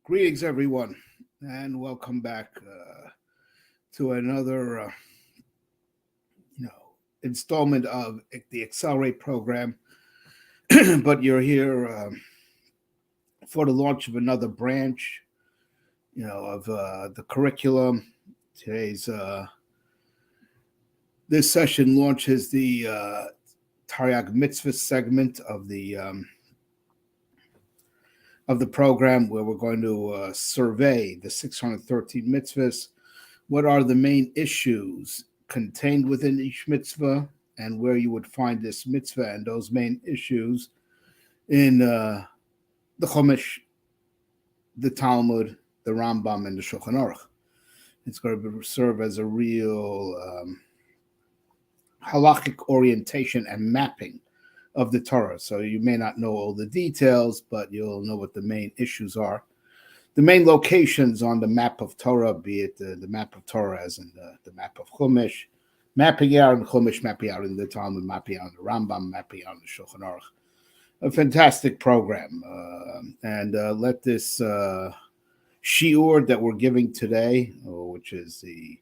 Greetings, everyone, and welcome back to another, installment of the XLerate Program. But you're here for the launch of another branch, of the curriculum. Today's this session launches the Taryag Mitzvos segment of the program, where we're going to survey the 613 mitzvahs. What are the main issues contained within each mitzvah, and where you would find this mitzvah and those main issues in the Chumash, the Talmud, the Rambam, and the Shulchan Aruch. It's going to serve as a real halachic orientation and mapping of the Torah. So you may not know all the details, but you'll know what the main issues are. The main locations on the map of Torah, be it the map of Torah as in the map of Chumash, mapping out in Chumash, mapping out in the Talmud, mapping out in the Rambam, mapping out in the Shulchan Aruch. A fantastic program. And let this shiur that we're giving today, which is the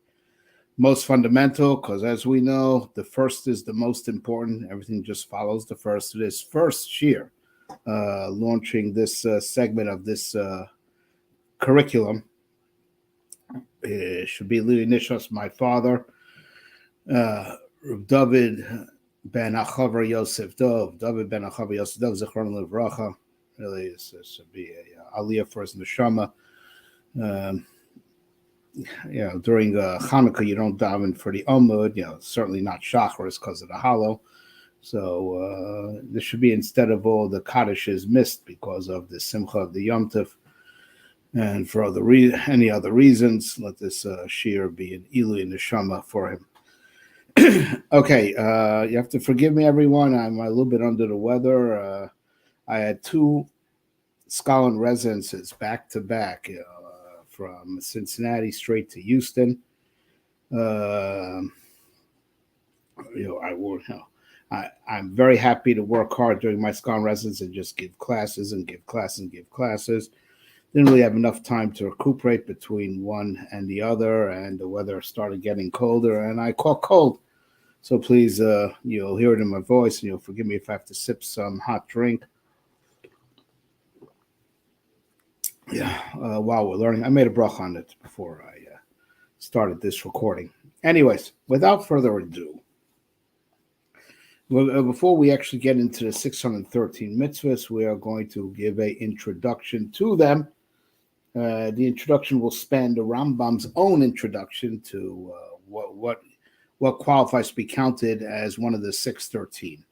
most fundamental, because as we know, the first is the most important. Everything just follows the first. It is first shiur, launching this segment of this curriculum. It should be Lili Nishos, my father, David ben Achavar Yosef Dov, Zichron Livracha. Really, this should be a aliyah for his neshama. During Hanukkah, you don't daven for the Amud, certainly not Shacharis because of the hollow. So this should be instead of all the Kaddishes missed because of the Simcha of the Yom Tov. And for any other reasons, let this shiur be an Ilui Neshama for him. Okay, you have to forgive me, everyone. I'm a little bit under the weather. I had two Scotland residences back to back, from Cincinnati straight to Houston. I'm very happy to work hard during my Scotland residence and just give classes and give classes and give classes. Didn't really have enough time to recuperate between one and the other, and the weather started getting colder, and I caught cold. So please, you'll hear it in my voice, and you'll forgive me if I have to sip some hot drink. While we're learning. I made a bracha on it before I started this recording. Anyways, without further ado, before we actually get into the 613 mitzvahs, we are going to give an introduction to them. The introduction will span the Rambam's own introduction to what qualifies to be counted as one of the 613.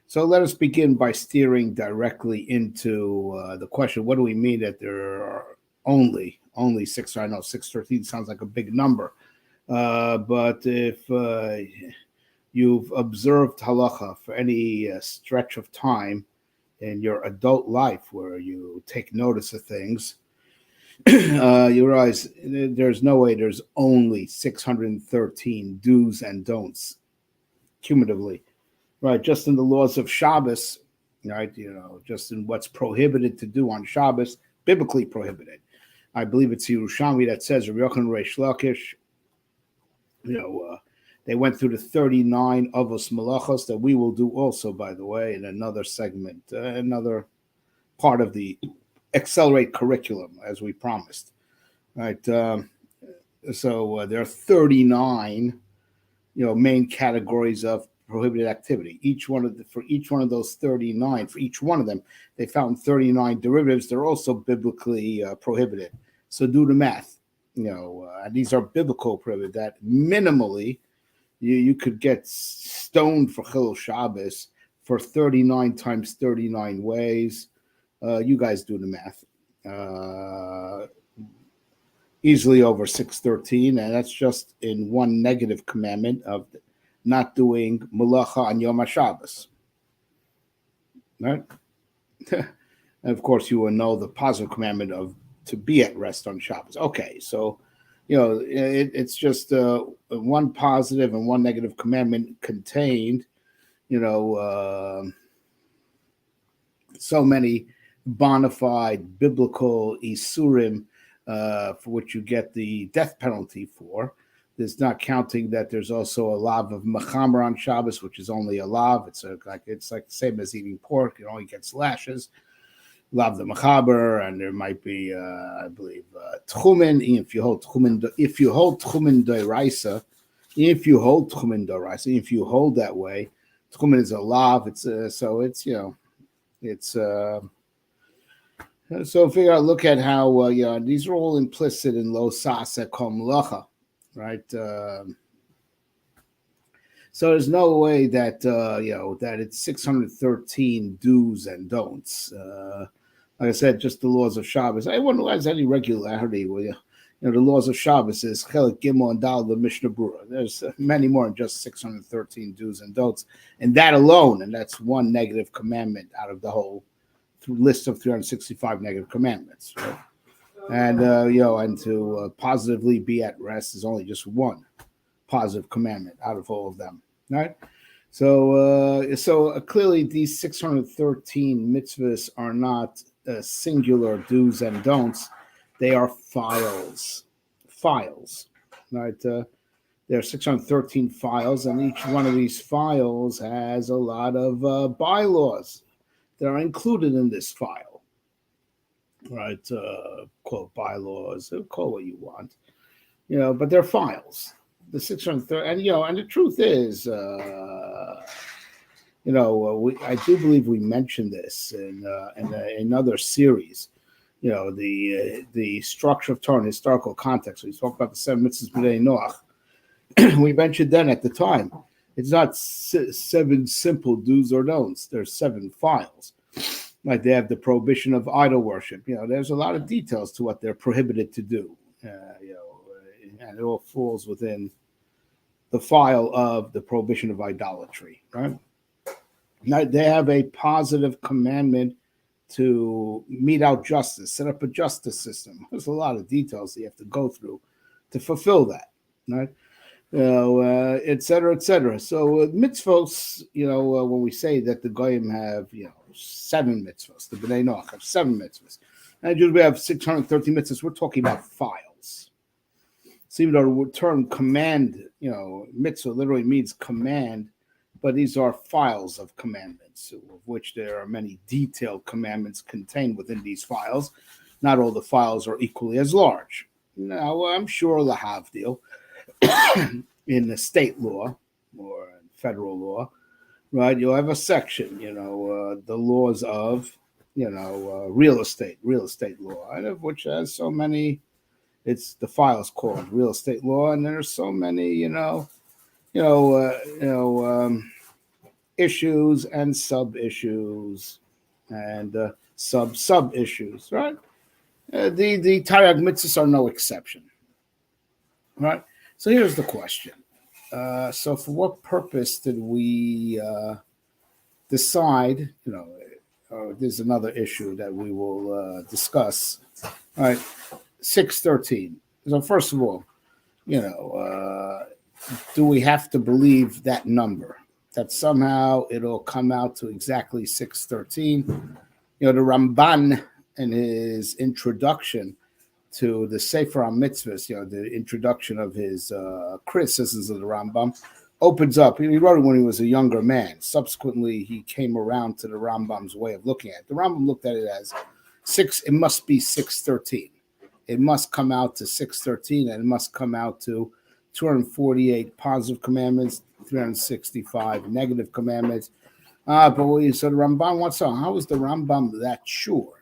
So let us begin by steering directly into the question: what do we mean that there are only six? I know 613 sounds like a big number, but if you've observed halacha for any stretch of time in your adult life, where you take notice of things, you realize there's no way there's only 613 do's and don'ts cumulatively. Right, just in the laws of Shabbos, right? Just in what's prohibited to do on Shabbos, biblically prohibited. I believe it's Yerushalmi that says, Rabbi Yochanan Reish Lakish, they went through the 39 avos malachos that we will do also, by the way, in another segment, another part of the XLerate curriculum, as we promised. Right, so there are 39, main categories of prohibited activity. For each one of those 39, for each one of them, they found 39 derivatives. They're also biblically prohibited. So do the math. These are biblical prohibited. That minimally, you could get stoned for Chilul Shabbos for 39 times 39 ways. You guys do the math. Easily over 613, and that's just in one negative commandment of not doing malacha on Yom HaShabbos. Right? And of course, you will know the positive commandment of to be at rest on Shabbos. Okay, so, it's just one positive and one negative commandment contained, so many bona fide biblical isurim for which you get the death penalty for. There's not counting that there's also a lav of mechamer on Shabbos, which is only a lav. It's like the same as eating pork. It only gets lashes. Lav the mechaber, and there might be, I believe, tchumen. If you hold tchumen doiraisa, if you hold that way, tchumen is a lav. It's so it's it's. So figure out, look at how these are all implicit in lo sasa kom lacha. Right, so there's no way that that it's 613 do's and don'ts. Like I said, just the laws of Shabbos. I wonder why there's any regularity with the laws of Shabbos is Chelik Gimel and Dal the Mishnah Berurah. There's many more than just 613 do's and don'ts, and that alone, and that's one negative commandment out of the whole list of 365 negative commandments. Right? And and to positively be at rest is only just one positive commandment out of all of them, right? So, clearly these 613 mitzvahs are not singular do's and don'ts; they are files, right? There are 613 files, and each one of these files has a lot of bylaws that are included in this file. Right, quote bylaws, call what you want, but they're files. The 630, and the truth is, I do believe we mentioned this in another series. The structure of Torah and historical context. We talked about the 7 mitzvahs b'nei Noach. We mentioned then at the time, it's not 7 simple do's or don'ts. There's 7 files. Like they have the prohibition of idol worship. There's a lot of details to what they're prohibited to do. And it all falls within the file of the prohibition of idolatry, right? Now, they have a positive commandment to mete out justice, set up a justice system. There's a lot of details that you have to go through to fulfill that, right? Et cetera, et cetera. So mitzvos, when we say that the goyim have, 7 mitzvos, the b'nei Noach have 7 mitzvos, and usually we have 613 mitzvos. We're talking about files. So even though the term command, mitzvah literally means command, but these are files of commandments, of which there are many detailed commandments contained within these files. Not all the files are equally as large. Now, I'm sure lahavdil, in the state law or federal law, right? You'll have a section, the laws of, real estate law, and of which has so many. It's the files called real estate law, and there's so many, issues and sub issues and sub issues, right? The Taryag mitzvahs are no exception, right? So here's the question. So for what purpose did we decide, there's another issue that we will discuss. All right, 613. So first of all, do we have to believe that number? That somehow it'll come out to exactly 613? The Ramban in his introduction to the Sefer HaMitzvos, the introduction of his criticisms of the Rambam, opens up. He wrote it when he was a younger man. Subsequently, he came around to the Rambam's way of looking at it. The Rambam looked at it as 6. It must be 613. It must come out to 613, and it must come out to 248 positive commandments, 365 negative commandments. But so the Rambam wants to know, how is the Rambam that sure?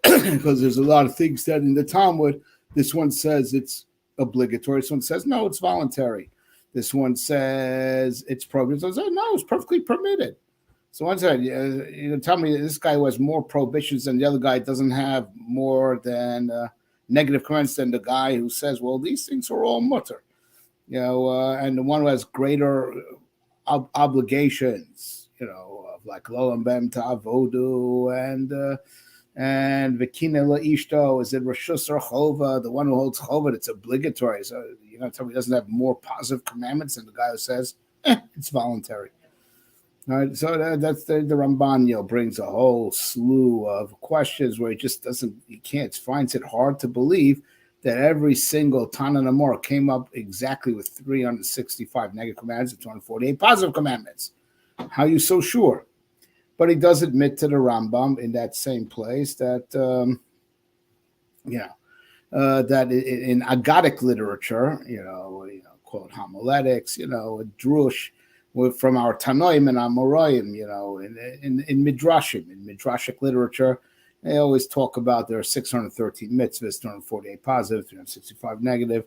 Because there's a lot of things that in the Talmud, this one says it's obligatory. This one says, no, it's voluntary. This one says it's prohibited. So no, it's perfectly permitted. So one said, tell me this guy who has more prohibitions than the other guy doesn't have more than negative comments than the guy who says, well, these things are all mutter. And the one who has greater obligations, like Lolam Bem Ta'avodu and Vikina La'ishto, is it Rashus or Chova, the one who holds Chova, it's obligatory. So tell me he doesn't have more positive commandments than the guy who says, it's voluntary. All right, so that's the Ramban, brings a whole slew of questions where he just finds it hard to believe that every single Tana Namor came up exactly with 365 negative commandments and 248 positive commandments. How are you so sure? But he does admit to the Rambam in that same place that, that in Agadic literature, quote homiletics, drush from our Tanoim and Amoraim, in Midrashic literature, they always talk about there are 613 mitzvahs, 248 positive, 365 negative.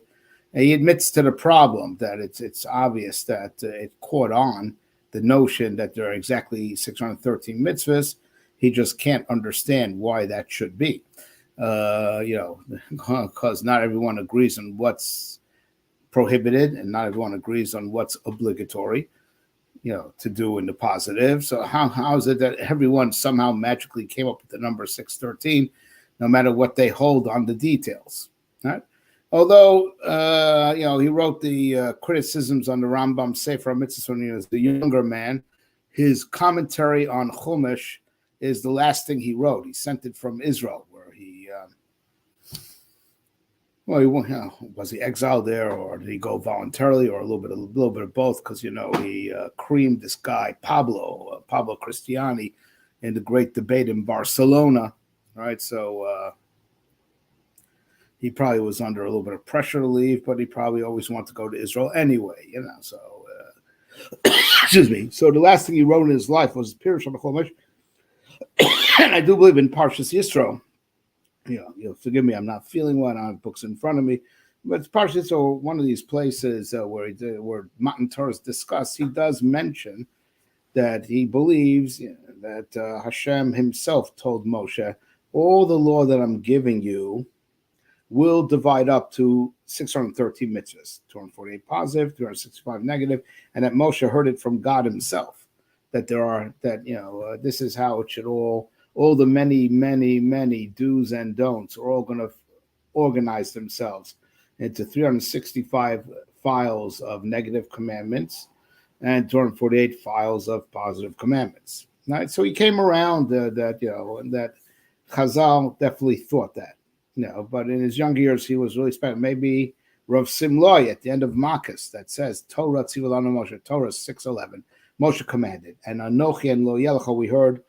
And he admits to the problem that it's obvious that it caught on the notion that there are exactly 613 mitzvahs. He just can't understand why that should be. Because not everyone agrees on what's prohibited and not everyone agrees on what's obligatory, to do in the positive. So how is it that everyone somehow magically came up with the number 613, no matter what they hold on the details, right? Although, he wrote the criticisms on the Rambam Sefer Mitzvos when he was the younger man, his commentary on Chumash is the last thing he wrote. He sent it from Israel, where he was he exiled there, or did he go voluntarily, or a little bit of both? Because he creamed this guy Pablo Cristiani in the great debate in Barcelona, right? So he probably was under a little bit of pressure to leave, but he probably always wanted to go to Israel anyway, So excuse me. So the last thing he wrote in his life was Pirush HaChumash, and I do believe in Parshas Yisro. You'll forgive me, I'm not feeling well. I don't have books in front of me. But it's partially so one of these places where Matan Torah is discussed, he does mention that he believes that Hashem himself told Moshe, all the law that I'm giving you will divide up to 613 mitzvahs, 248 positive, 365 negative, and that Moshe heard it from God himself, that this is how it should all the many, many, many do's and don'ts are all going to organize themselves into 365 files of negative commandments and 248 files of positive commandments. Right? So he came around that Chazal definitely thought that, but in his younger years, he was really spent. Maybe Rav Simloi at the end of Makkas that says, Torah Tzivulanu Moshe, Torah 6:11, Moshe commanded. And Anochi and Lo Yelcha, we heard,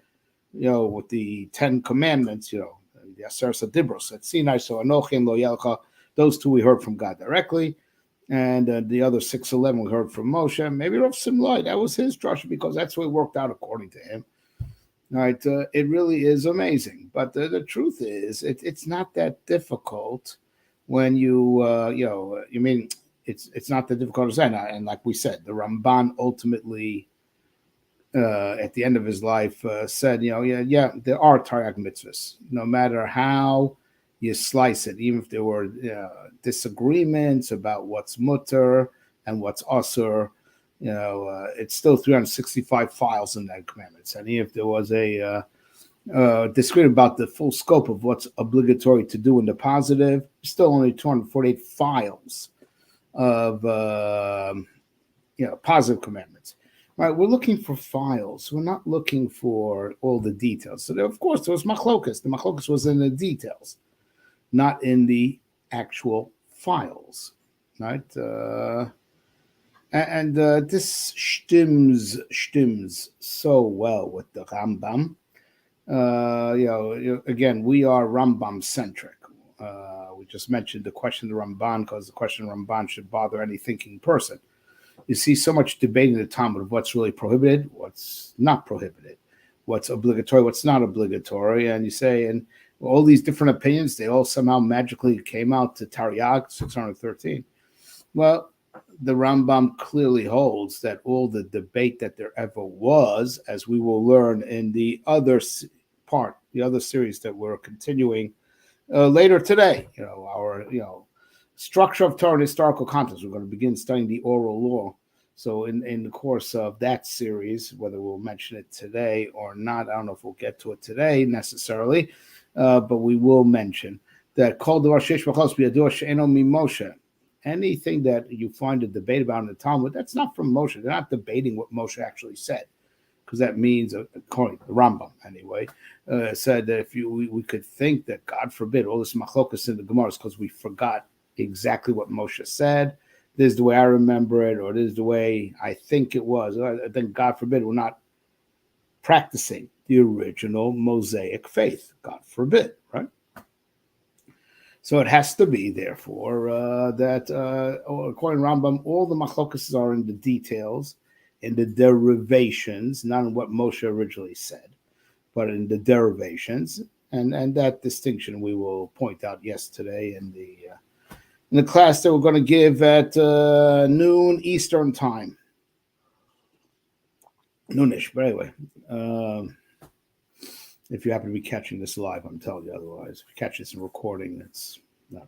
with the 10 commandments, the Aser Dibros at Sinai, so Anochi and Lo Yelcha, those two we heard from God directly, and the other 6:11 we heard from Moshe. Maybe Rav Simloi, that was his drasha, because that's what it worked out according to him. All right, it really is amazing, but the truth is, it's not that difficult when it's not that difficult to say. And like we said, the Ramban ultimately, at the end of his life, said, there are Taryag mitzvahs, no matter how you slice it, even if there were disagreements about what's mutter and what's asur, it's still 365 files in that commandments. And if there was a disagreement about the full scope of what's obligatory to do in the positive, still only 248 files of positive commandments. Right, we're looking for files. We're not looking for all the details. So, of course, there was machlokas. The machlokas was in the details, not in the actual files, right? This stims so well with the Rambam. Again, we are Rambam centric. We just mentioned the question of the Ramban because the question of Ramban should bother any thinking person. You see so much debate in the Talmud of what's really prohibited, what's not prohibited, what's obligatory, what's not obligatory. And you say, and all these different opinions, they all somehow magically came out to Taryag 613. Well, the Rambam clearly holds that all the debate that there ever was, as we will learn in the other part, the other series that we're continuing later today, our structure of Torah and historical context. We're going to begin studying the oral law. So in the course of that series, whether we'll mention it today or not, I don't know if we'll get to it today necessarily, but we will mention that Kol Davar Sheish B'Chos B'Yado She'eno Mimoshe. Anything that you find a debate about in the Talmud, that's not from Moshe. They're not debating what Moshe actually said. because that means, according to the Rambam anyway, said that if we could think that, God forbid, all this machlokas in the Gemara is because we forgot exactly what Moshe said. This is the way I remember it, or this is the way I think it was. Then, God forbid, we're not practicing the original Mosaic faith. God forbid, right? So it has to be, therefore, that according to Rambam, all the machlokas are in the details, in the derivations, not in what Moshe originally said, but in the derivations, and that distinction we will point out yesterday in the class that we're going to give at noon Eastern time. Noonish, but anyway. If you happen to be catching this live, I'm telling you otherwise. If you catch this in recording, it's not.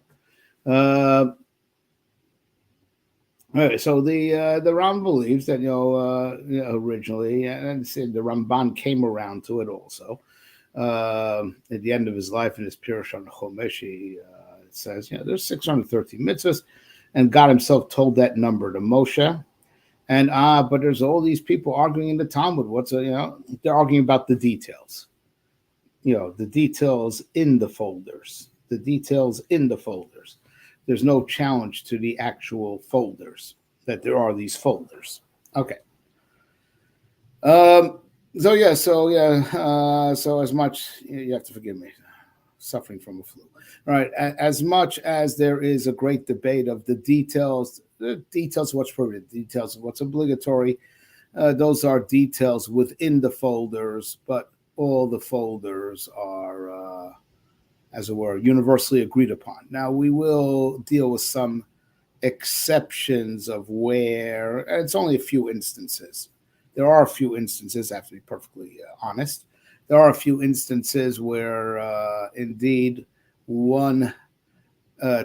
Okay, so the Rambam believes that originally, and the Ramban came around to it also. At the end of his life in his Pirush on Chumash, it says there's 613 mitzvahs, and God Himself told that number to Moshe. And but there's all these people arguing in the Talmud. They're arguing about the details. The details in the folders. The details in the folders. There's no challenge to the actual folders, that there are these folders. Okay. So as much, you have to forgive me, suffering from a flu. All right. As much as there is a great debate of the details of what's prohibited, details of what's obligatory, those are details within the folders, but all the folders are, as it were, universally agreed upon. Now, we will deal with some exceptions of where, and it's only a few instances. There are a few instances, I have to be perfectly honest. There are a few instances where, indeed, one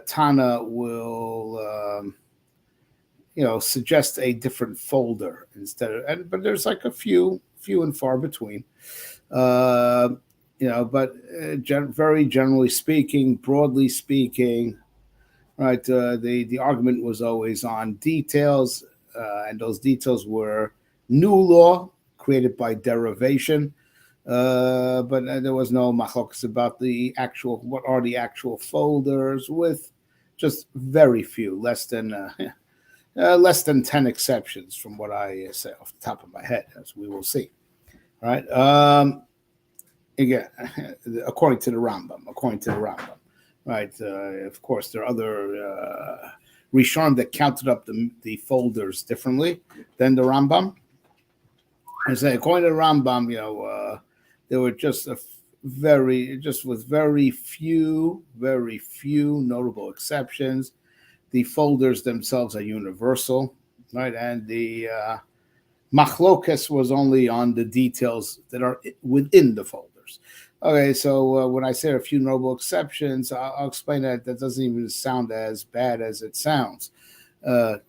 Tana will, suggest a different folder instead of, but there's like a few and far between. But very generally speaking, broadly speaking, right, the argument was always on details, and those details were new law created by derivation, but there was no machlokas about what are the actual folders, with just very few, less than 10 exceptions from what I say off the top of my head, as we will see. All right. Again, according to the Rambam, right? Of course, there are other Rishonim that counted up the folders differently than the Rambam. I say, according to the Rambam, there were just with very few notable exceptions. The folders themselves are universal, right? And the machlokas was only on the details that are within the folders. Okay, so when I say a few notable exceptions, I'll explain that doesn't even sound as bad as it sounds. No,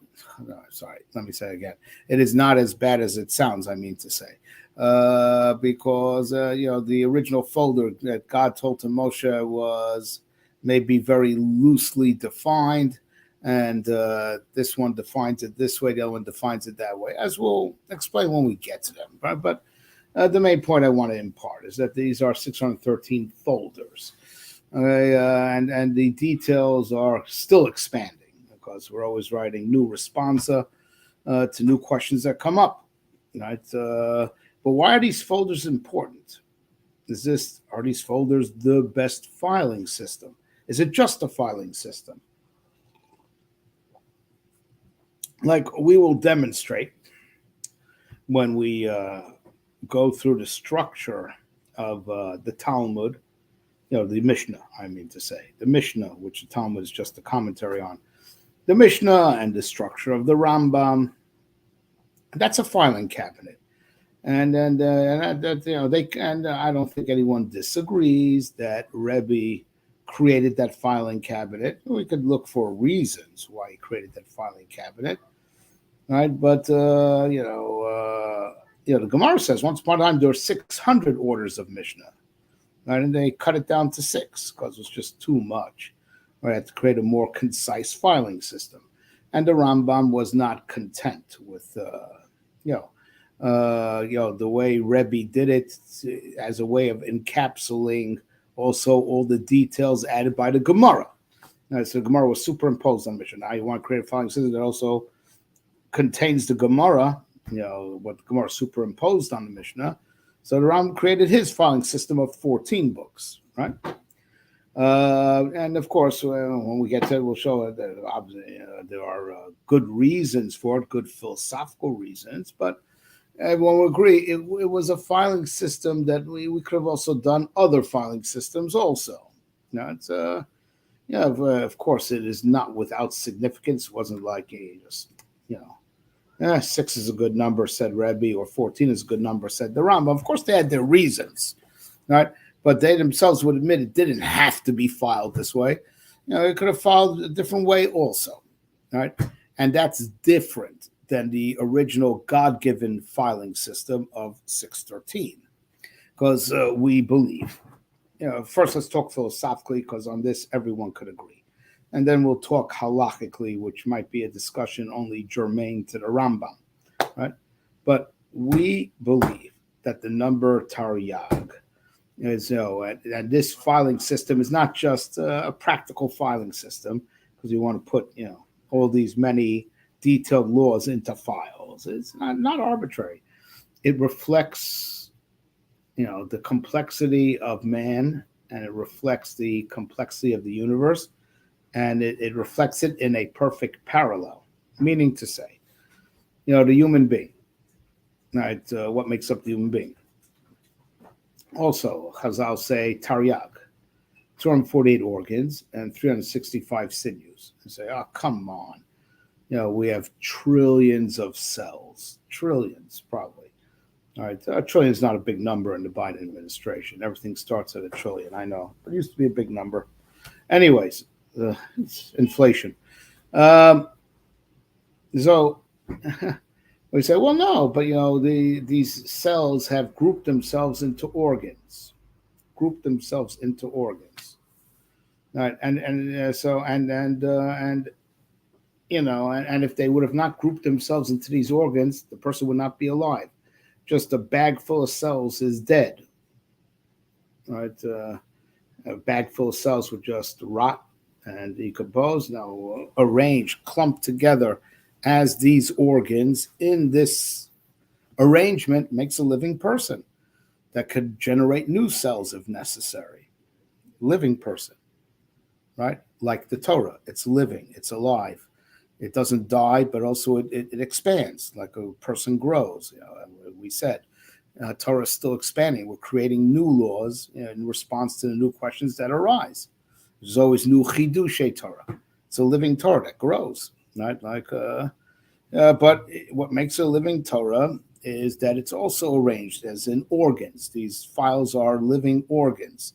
sorry, let me say it again. It is not as bad as it sounds, I mean to say. Because, the original folder that God told to Moshe was maybe very loosely defined, and this one defines it this way, the other one defines it that way, as we'll explain when we get to them. Right? But the main point I want to impart is that these are 613 folders, okay, and the details are still expanding because we're always writing new responsa to new questions that come up, right? But why are these folders important? Are these folders the best filing system? Is it just a filing system? Like we will demonstrate when we go through the structure of the Talmud, the Mishnah, I mean to say. The Mishnah, which the Talmud is just a commentary on. The Mishnah and the structure of the Rambam, that's a filing cabinet. And I don't think anyone disagrees that Rebbe created that filing cabinet. We could look for reasons why he created that filing cabinet, right? But the Gemara says once upon a time there were 600 orders of Mishnah, right? And they cut it down to 6 because it was just too much. Right? They had to create a more concise filing system, and the Rambam was not content with The way Rebbe did it as a way of encapsulating also all the details added by the Gemara. So the Gemara was superimposed on the Mishnah. Now you want to create a filing system that also contains the Gemara, what the Gemara superimposed on the Mishnah. So the Rambam created his filing system of 14 books, right? And of course, when we get to it, we'll show that there are good reasons for it, good philosophical reasons, but everyone will agree it was a filing system that we could have also done other filing systems also. It's of course, it is not without significance. It wasn't like just 6 is a good number, said Rebbe, or 14 is a good number, said the Rambam. Of course, they had their reasons, right? But they themselves would admit it didn't have to be filed this way. It could have filed a different way also, right? And that's different than the original God-given filing system of 613, because we believe. First, let's talk philosophically, because on this everyone could agree. And then we'll talk halachically, which might be a discussion only germane to the Rambam, right? But we believe that the number Taryag is, and this filing system is not just a practical filing system, because you want to put, all these many detailed laws into files. It's not arbitrary. It reflects, the complexity of man, and it reflects the complexity of the universe. And it reflects it in a perfect parallel, meaning to say, the human being, right? What makes up the human being? Also, Chazal say Taryag, 248 organs and 365 sinews. And say, oh, come on. We have trillions of cells, trillions probably. All right, a trillion is not a big number in the Biden administration. Everything starts at a trillion, I know, but it used to be a big number. Anyways, it's inflation. So we say, well, no, but these cells have grouped themselves into organs, Right? And if they would have not grouped themselves into these organs, the person would not be alive. Just a bag full of cells is dead. Right? A bag full of cells would just rot and decompose. Now, arranged, clumped together as these organs in this arrangement makes a living person that could generate new cells if necessary. Living person, right? Like the Torah, it's living, it's alive. It doesn't die, but also it expands like a person grows. We said Torah is still expanding. We're creating new laws in response to the new questions that arise. There's always new chidushei Torah. It's a living Torah that grows, right? But what makes a living Torah is that it's also arranged as in organs. These files are living organs.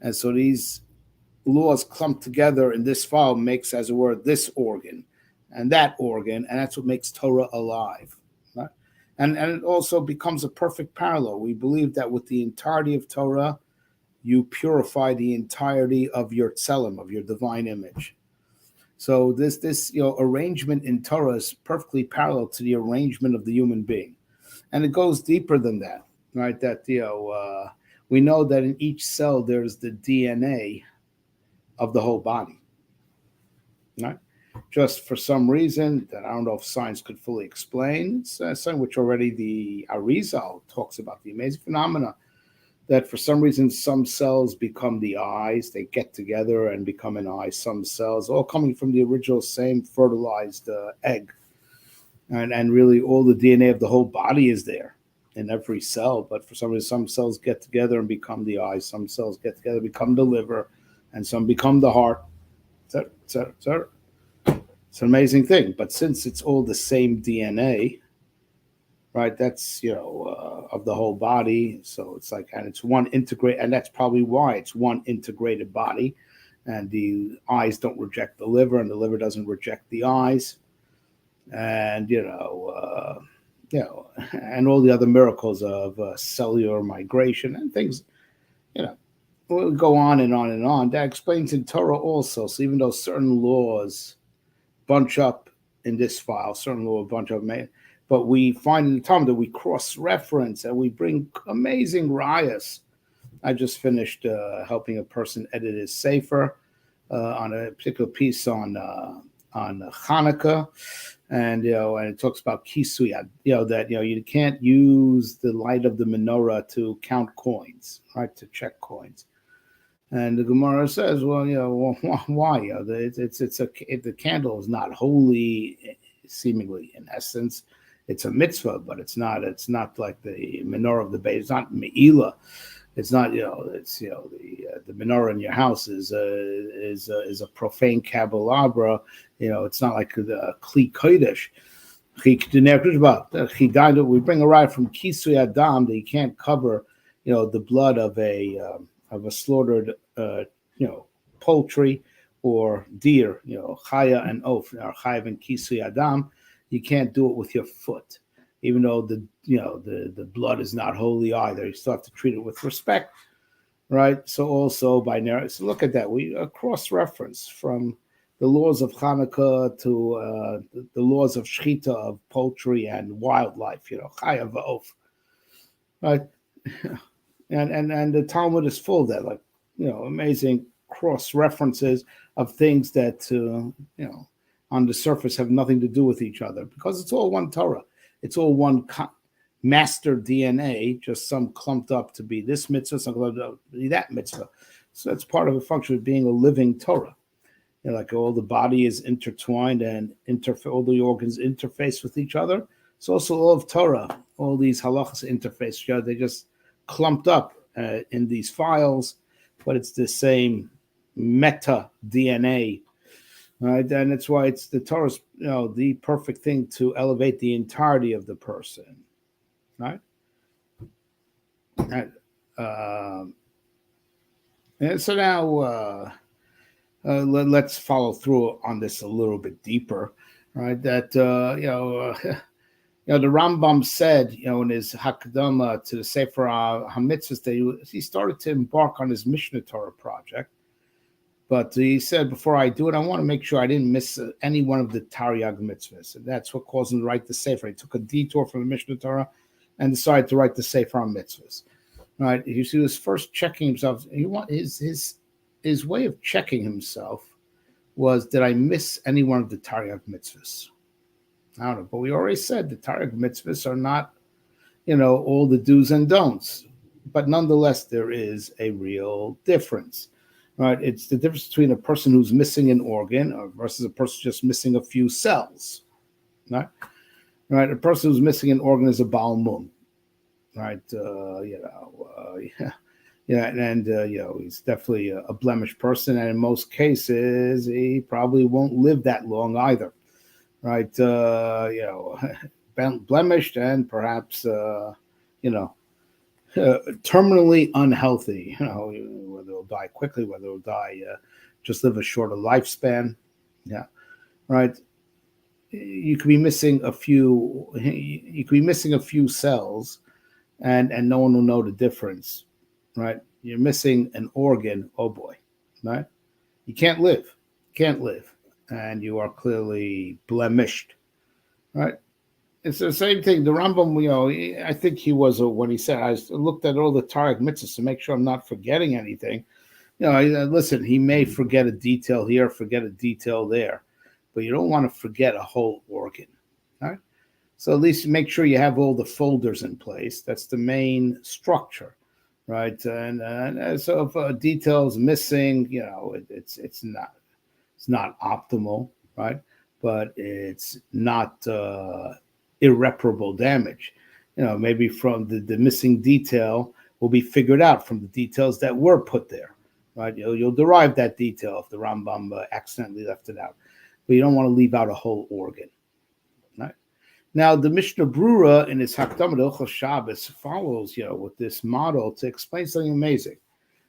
And so these laws clumped together in this file makes, as it were, this organ and that organ, and that's what makes Torah alive. Right? And it also becomes a perfect parallel. We believe that with the entirety of Torah, you purify the entirety of your tselem, of your divine image. So this arrangement in Torah is perfectly parallel to the arrangement of the human being. And it goes deeper than that, right? That, we know that in each cell there's the DNA of the whole body, right? Just for some reason that I don't know if science could fully explain, it's something which already the Arizal talks about, the amazing phenomena that for some reason some cells become the eyes, they get together and become an eye, some cells, all coming from the original same fertilized egg. And really all the DNA of the whole body is there in every cell, but for some reason some cells get together and become the eyes, some cells get together and become the liver, and some become the heart, etc. It's an amazing thing. But since it's all the same DNA, right, that's, of the whole body. So it's like, and it's one integrate, and that's probably why it's one integrated body. And the eyes don't reject the liver, and the liver doesn't reject the eyes. And, and all the other miracles of cellular migration and things, we'll go on and on and on. That explains in Torah also. So even though certain laws bunch up in this file, certain laws bunch up, But we find in the Talmud that we cross-reference and we bring amazing rayas. I just finished helping a person edit his sefer on a particular piece on Hanukkah, and and it talks about kisui, that you can't use the light of the menorah to count coins, right? To check coins. And the Gemara says, well, why? The candle is not holy, seemingly in essence. It's a mitzvah, but it's not like the menorah of the Beit. It's not me'ilah. It's not, the menorah in your house is a profane candelabra. It's not like the Kli Kodesh. We bring a ride from Kisui Adam that you can't cover, the blood of a slaughtered, poultry or deer, chaya and oaf, or chayav and Kisui Adam. You can't do it with your foot, even though the blood is not holy either. You still have to treat it with respect, right? So also so look at that. We cross-reference from the laws of Hanukkah to the laws of shechita of poultry and wildlife, chayav v'of, right? And the Talmud is full of that, like amazing cross-references of things that on the surface have nothing to do with each other, because it's all one Torah. It's all one master DNA, just some clumped up to be this mitzvah, some clumped up to be that mitzvah. So that's part of the function of being a living Torah. Like all the body is intertwined and all the organs interface with each other. It's also all of Torah. All these halachas interface. They just clumped up in these files, but it's the same meta DNA. Right, and that's why it's the Torah's, the perfect thing to elevate the entirety of the person, right? And so now let's follow through on this a little bit deeper, right? That the Rambam said, in his Hakdama to the Sefer HaMitzvos, that he started to embark on his Mishnah Torah project. But he said, before I do it, I want to make sure I didn't miss any one of the Taryag mitzvahs. And that's what caused him to write the Sefer. He took a detour from the Mishnah Torah and decided to write the Sefer on mitzvahs. Right? You see, he was first checking himself. His way of checking himself was, did I miss any one of the Taryag mitzvahs? I don't know. But we already said the Taryag mitzvahs are not, all the do's and don'ts. But nonetheless, there is a real difference. Right, it's the difference between a person who's missing an organ versus a person just missing a few cells. Right, a person who's missing an organ is a Baal Mun. Right, he's definitely a blemished person, and in most cases, he probably won't live that long either. Right, blemished and perhaps terminally unhealthy, whether it'll die quickly, whether it'll die, just live a shorter lifespan. Yeah. Right. You could be missing a few cells and no one will know the difference. Right. You're missing an organ. Oh boy. Right. You can't live. And you are clearly blemished. Right. It's the same thing. The Rambam, I think he was, when he said, I looked at all the Taryag mitzvahs to make sure I'm not forgetting anything. Listen, he may forget a detail here, forget a detail there, but you don't want to forget a whole organ. Right? So at least make sure you have all the folders in place. That's the main structure, right? And so if details missing, it's not optimal, right? But it's not irreparable damage. Maybe from the missing detail will be figured out from the details that were put there, right? You'll derive that detail if the Rambam accidentally left it out, but you don't want to leave out a whole organ, right? Now, the Mishnah Brura in his Hakdama Hilchos Shabbos follows, with this model to explain something amazing.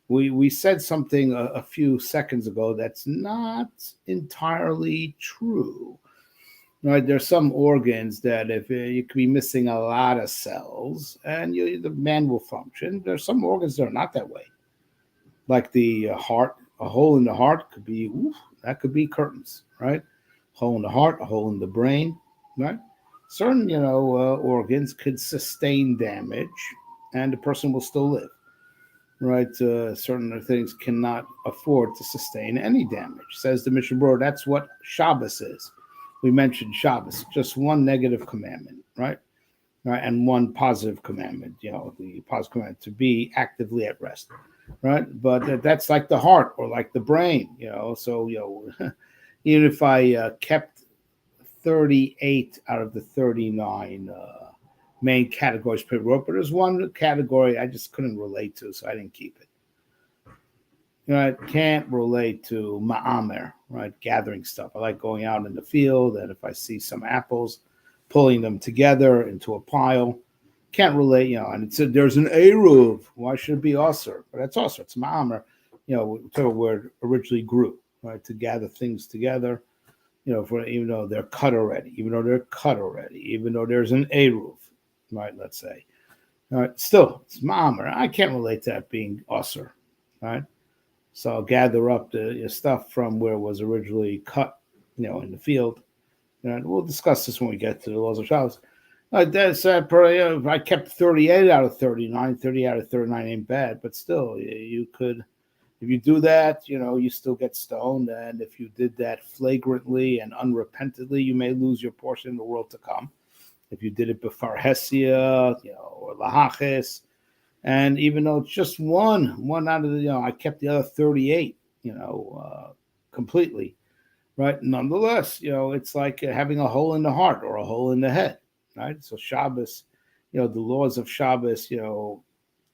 We said something a few seconds ago that's not entirely true. Right, there's some organs that if you could be missing a lot of cells and the man will function. There's some organs that are not that way, like the heart. A hole in the heart could be curtains, right? Hole in the heart, a hole in the brain, right? certain, organs could sustain damage, and the person will still live. Right? Certain things cannot afford to sustain any damage. Says the Mishnah Berurah. That's what Shabbos is. We mentioned Shabbos, just one negative commandment, right? Right, and one positive commandment. The positive commandment to be actively at rest, right? But that's like the heart or like the brain. So even if I kept 38 out of the 39 main categories per rope, but there's one category I just couldn't relate to, so I didn't keep it. I can't relate to ma'amer, right? Gathering stuff. I like going out in the field, and if I see some apples, pulling them together into a pile. Can't relate, and it said there's an eruv. Why should it be usher? But that's usher. It's ma'amer, where it originally grew, right? To gather things together, even though they're cut already, even though there's an eruv, right? Let's say, all right. Still, it's ma'amer. I can't relate to that being usher, right? So I'll gather up the stuff from where it was originally cut, in the field. And we'll discuss this when we get to the laws of Shabbos. If I kept 38 out of 39, 30 out of 39 ain't bad, but still, you could, if you do that, you still get stoned. And if you did that flagrantly and unrepentantly, you may lose your portion in the world to come. If you did it before Hesia, or Lahaches, and even though it's just one out of the, I kept the other 38, completely. Right. Nonetheless, it's like having a hole in the heart or a hole in the head. Right. So Shabbos, the laws of Shabbos,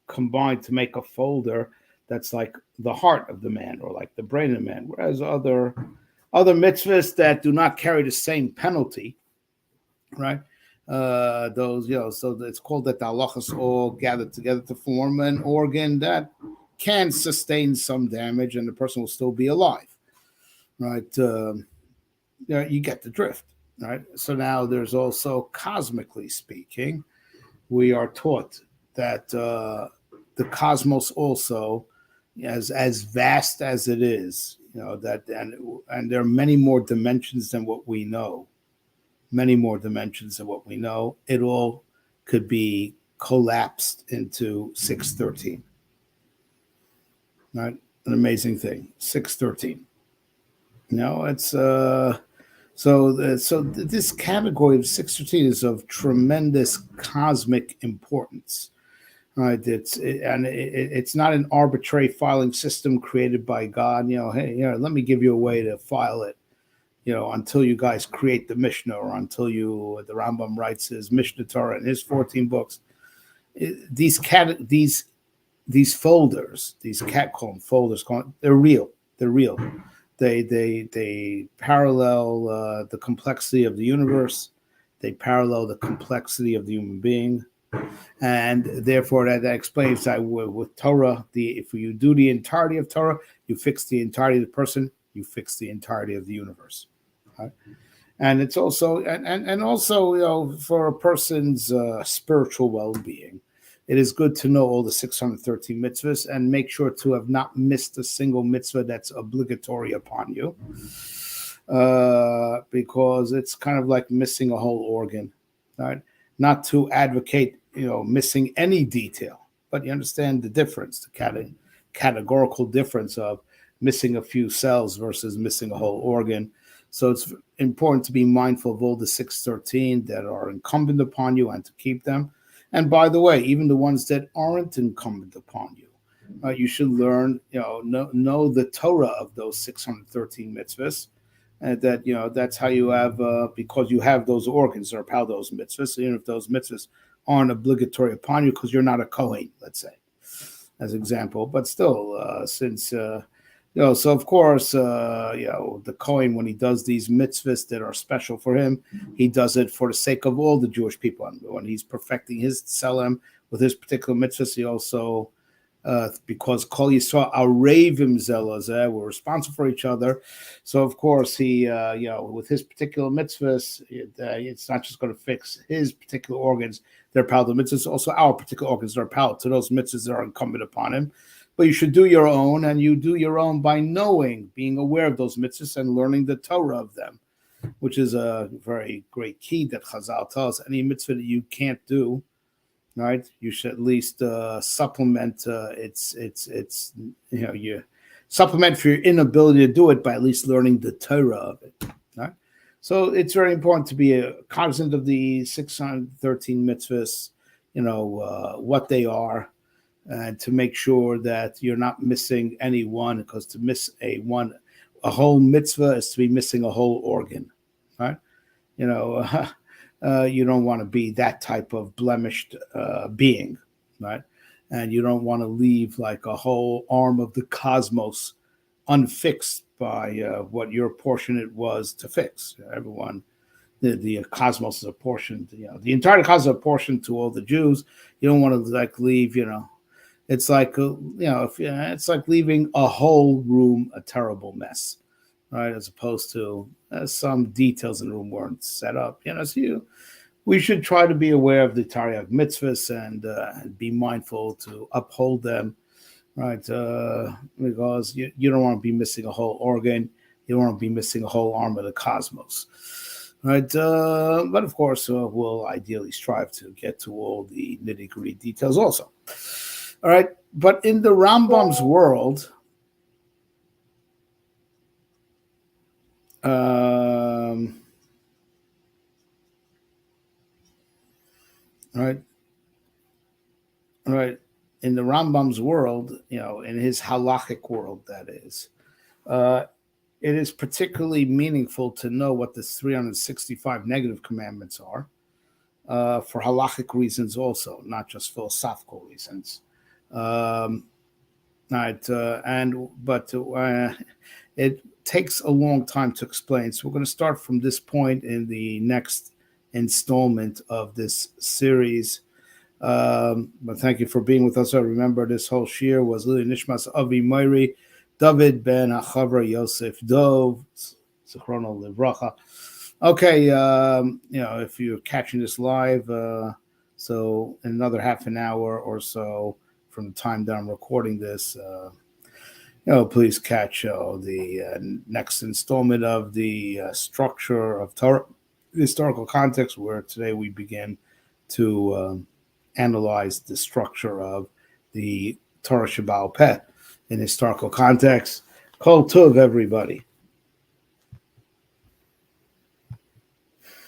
combine to make a folder that's like the heart of the man or like the brain of the man. Whereas other mitzvahs that do not carry the same penalty, right? Those, so it's called that the halachas all gathered together to form an organ that can sustain some damage and the person will still be alive. Right, you get the drift, right? So now there's also, cosmically speaking, we are taught that the cosmos also, as vast as it is, that and there are many more dimensions than what we know. It all could be collapsed into 613. Right, an amazing thing, 613. It's so this category of 613 is of tremendous cosmic importance. Right? It's not an arbitrary filing system created by God. Hey, let me give you a way to file it. Until you guys create the Mishnah, or until the Rambam writes his Mishnah Torah and his 14 books. These folders, call them folders. They're real. They parallel the complexity of the universe. They parallel the complexity of the human being, and therefore that explains that with Torah, if you do the entirety of Torah, you fix the entirety of the person, you fix the entirety of the universe. Right? And it's also and also for a person's spiritual well-being, it is good to know all the 613 mitzvahs and make sure to have not missed a single mitzvah that's obligatory upon you, because it's kind of like missing a whole organ, right? Not to advocate, missing any detail, but you understand the difference, the categorical difference of missing a few cells versus missing a whole organ. So it's important to be mindful of all the 613 that are incumbent upon you and to keep them. And by the way, even the ones that aren't incumbent upon you, you should learn, know the Torah of those 613 mitzvahs. And that, that's how you have, because you have those organs that are part of those mitzvahs, even if those mitzvahs aren't obligatory upon you because you're not a Kohen, let's say, as example. But still, since so of course, the Kohen, when he does these mitzvahs that are special for him, he does it for the sake of all the Jewish people. And when he's perfecting his tselem with his particular mitzvahs, he also, because Kol Yisrael Arevim Zelazeh, we're responsible for each other. So of course he, with his particular mitzvahs, it's not just going to fix his particular organs. They're part of the mitzvahs. Also our particular organs are part to those mitzvahs that are incumbent upon him. But you should do your own, and you do your own by knowing, being aware of those mitzvahs and learning the Torah of them. which is a very great key that Chazal tells us. Any mitzvah that you can't do, right? You should at least supplement it's you supplement for your inability to do it by at least learning the Torah of it, right? So it's very important to be cognizant of the 613 mitzvahs, what they are, and to make sure that you're not missing any one, because to miss a whole mitzvah is to be missing a whole organ, right? You don't want to be that type of blemished being, right? And you don't want to leave like a whole arm of the cosmos unfixed by what your portion it was to fix. Everyone, the cosmos is apportioned. The entire cosmos is apportioned to all the Jews. You don't want to like leave. It's like it's like leaving a whole room a terrible mess, right? As opposed to some details in the room weren't set up. We should try to be aware of the Taryag mitzvahs and be mindful to uphold them, right? Because you don't want to be missing a whole organ. You don't want to be missing a whole arm of the cosmos, right? But of course, we'll ideally strive to get to all the nitty-gritty details also. All right, but in the Rambam's world, right, in the Rambam's world, in his halachic world, that is, it is particularly meaningful to know what the 365 negative commandments are, for halachic reasons also, not just philosophical reasons. It takes a long time to explain. So we're going to start from this point in the next installment of this series. But thank you for being with us. I remember this whole shir was Lili Nishmas Avi Moiri, David ben Achavra Yosef Dov, Zichrono Livracha. Okay, if you're catching this live, so in another half an hour or so from the time that I'm recording this, please catch the next installment of the structure of Torah, historical context, where today we begin to analyze the structure of the Torah Shebaal Peh in historical context. Kol Tov, everybody.